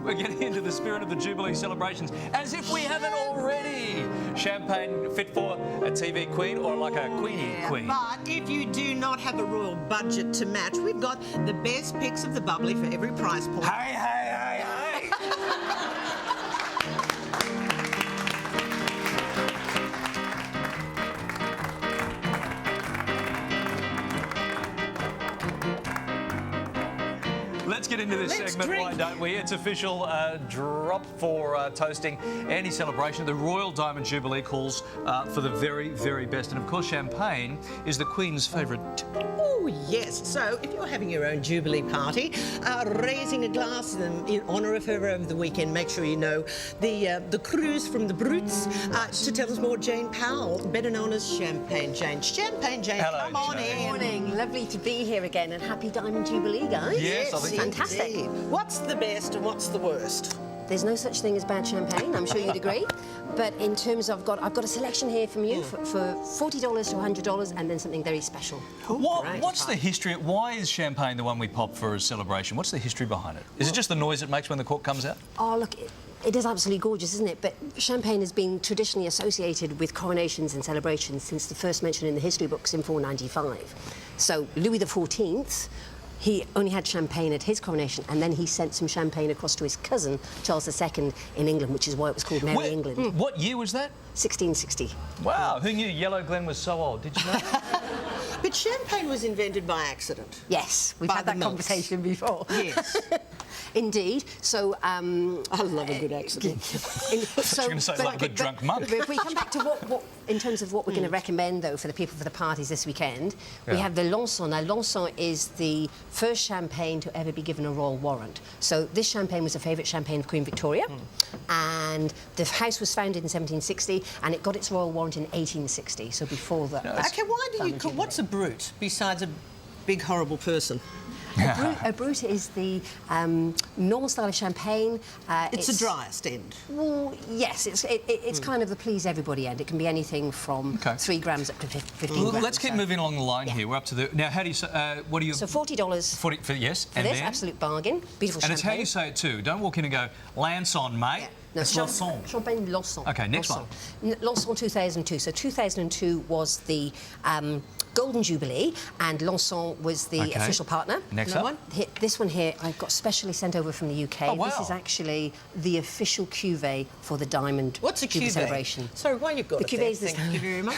We're getting into the spirit of the Jubilee celebrations, as if we haven't already. Champagne fit for a TV queen or like a queenie queen. But if you do not have a royal budget to match, we've got the best picks of the bubbly for every price point. Hey, hey, hey, hey! Let's get into this segment, why don't we? It's official drop for toasting any celebration. The Royal Diamond Jubilee calls for the very, very best. And of course, champagne is the Queen's favourite. Oh, yes. So if you're having your own Jubilee party, raising a glass in honour of her over the weekend, make sure you know the cruise from the Bruts to tell us more, Jayne Powell, better known as Champagne Jayne. Champagne Jayne, hello, come on Jayne. in. Good morning. Lovely to be here again, and happy Diamond Jubilee, guys. Yes, I think fantastic. Indeed. What's the best and what's the worst? There's no such thing as bad champagne, I'm sure you'd agree. But in terms of, I've got a selection here from you for $40 to $100, and then something very special. What's the history? Why is champagne the one we pop for a celebration? What's the history behind it? Is it just the noise it makes when the cork comes out? Oh, look, it is absolutely gorgeous, isn't it? But champagne has been traditionally associated with coronations and celebrations since the first mention in the history books in 495. So Louis XIV, he only had champagne at his coronation, and then he sent some champagne across to his cousin, Charles II, in England, which is why it was called Merry England. What year was that? 1660. Wow, who knew Yellow Glen was so old? Did you know? But champagne was invented by accident. Yes, we've By had the that monks. conversation before. Yes. Indeed. So, I love a good accident. You're going to say love a good drunk monk. If we come back to what in terms of what we're going to recommend, though, for the people for the parties this weekend, we have the Lanson. Now, Lanson is the first champagne to ever be given a royal warrant. So this champagne was a favourite champagne of Queen Victoria, and the house was founded in 1760, and it got its royal warrant in 1860. So before that. Okay, why do you call... What's a brute besides a big, horrible person? A Brut is the normal style of champagne. It's the driest end. Well, yes, it's kind of the please everybody end. It can be anything from 3 grams up to 15 grams. Let's keep moving along the line here. We're up to the... Now, how do you say... what do you... So $40 40 for, yes, for and this, then? absolute bargain. Beautiful champagne. And it's how you say it too. Don't walk in and go, Lanson, mate. Yeah. No, It's Lanson. Champagne Lanson. OK, next one. Lanson 2002. So 2002 was the Golden Jubilee, and Lanson was the official partner. Next up. One. This one here, I got specially sent over from the UK. Oh, wow. This is actually the official cuvee for the Diamond Jubilee celebration. Sorry, why you've got the it there? cuvee is this. Thank you very much.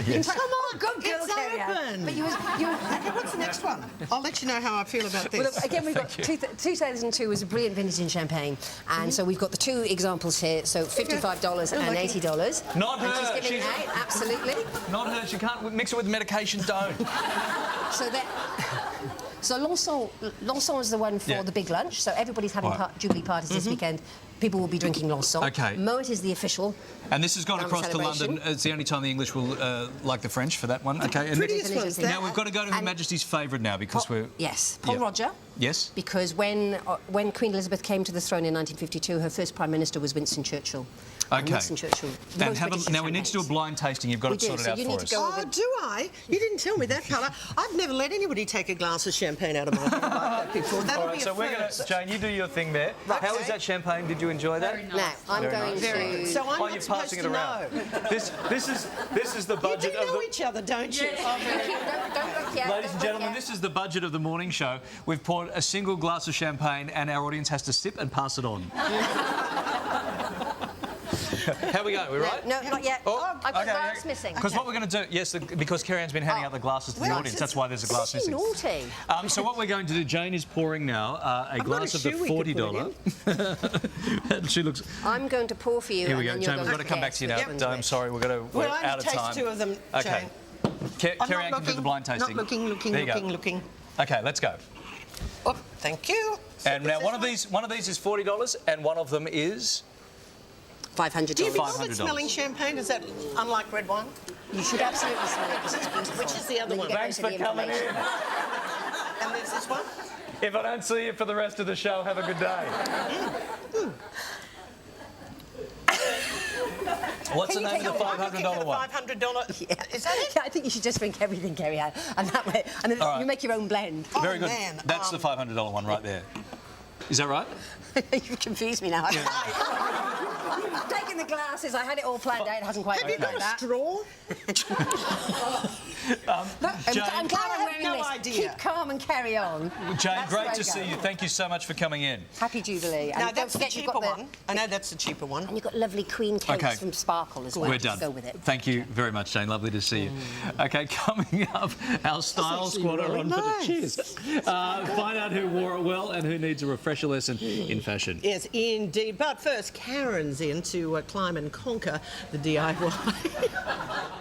Yes. Come on, Good girl, it's Kerri-Anne. open. But you Okay, what's the next one? I'll let you know how I feel about this. Well, look, again, we've got 2002 was a brilliant vintage in champagne, and so we've got the 2 examples here. So $55 and $80. Not her. And she's giving out, absolutely. Not her. She can't mix it with medication. Don't. So Lanson is the one for the big lunch. So everybody's having Jubilee parties this weekend. People will be drinking Lanson. Okay. Moet is the official. And this has gone across to London. It's the only time the English will like the French for that one. Okay. And Prettiest ones. now we've got to go to Her Majesty's favourite now because we're... Yes, Paul Roger. Yes. Because when Queen Elizabeth came to the throne in 1952, her first Prime Minister was Winston Churchill. Okay. Winston Churchill. Now we need to do a blind tasting. You've got it sorted out for us. Oh, do I? You didn't tell me that, Paula. I've never let anybody take a glass of champagne out of my hand like that before. That'll be a first. Jane, you do your thing there. Right. How was that champagne? Did you enjoy that? Now, I'm going to... So I'm not you're supposed passing to it around. know. This is the budget You do know each other, don't you? Ladies and gentlemen, this is the budget of the morning show. We've poured a single glass of champagne and our audience has to sip and pass it on. How we go? We right? No, not yet. I've got a glass missing. Because what we're going to do, yes, because Kerri-Anne's been handing out the glasses to the audience. That's why there's a glass missing. Naughty. So what we're going to do, Jane is pouring now a glass of the $40. She looks... I'm going to pour for you. Here we go, Jane. We've got to come back to you now. I'm sorry, we're out of time. Taste 2 of them, Okay. Kerri-Anne can do the blind tasting. Not looking. Okay, let's go. Oh, thank you. And now one of these is $40 and one of them is... $500. Do you feel that smelling champagne? Is that unlike red wine? You should absolutely smell it because it's beautiful. Which is the other one? Thanks for coming in. And there's this one? If I don't see you for the rest of the show, have a good day. What's the name of the $500 one? $500. Yeah. Is that it? Yeah, I think you should just drink everything, Kerri-Anne, and that way, and then you make your own blend. Very good. Man. That's the $500 one right there. Is that right? You've confused me now. Taking the glasses, I had it all planned out. It hasn't quite Have you worked got like a that. straw? Jayne, I'm glad I'm wearing no this. idea. Keep calm and carry on. Jayne, That's great where to I see go. you. Thank you so much for coming in. Happy Jubilee. And No, don't that's the forget you've cheaper got one. I know that's the cheaper one. And you've got lovely queen cakes Okay. from Sparkle as well. We're to done. Go with it. Thank you very much, Jayne. Lovely to see you. Okay, coming up, our style actually squad are really on for the nice. cheers. Find out who wore it well and who needs a refresher lesson in fashion. Yes, indeed. But first, Karen's in to climb and conquer the DIY.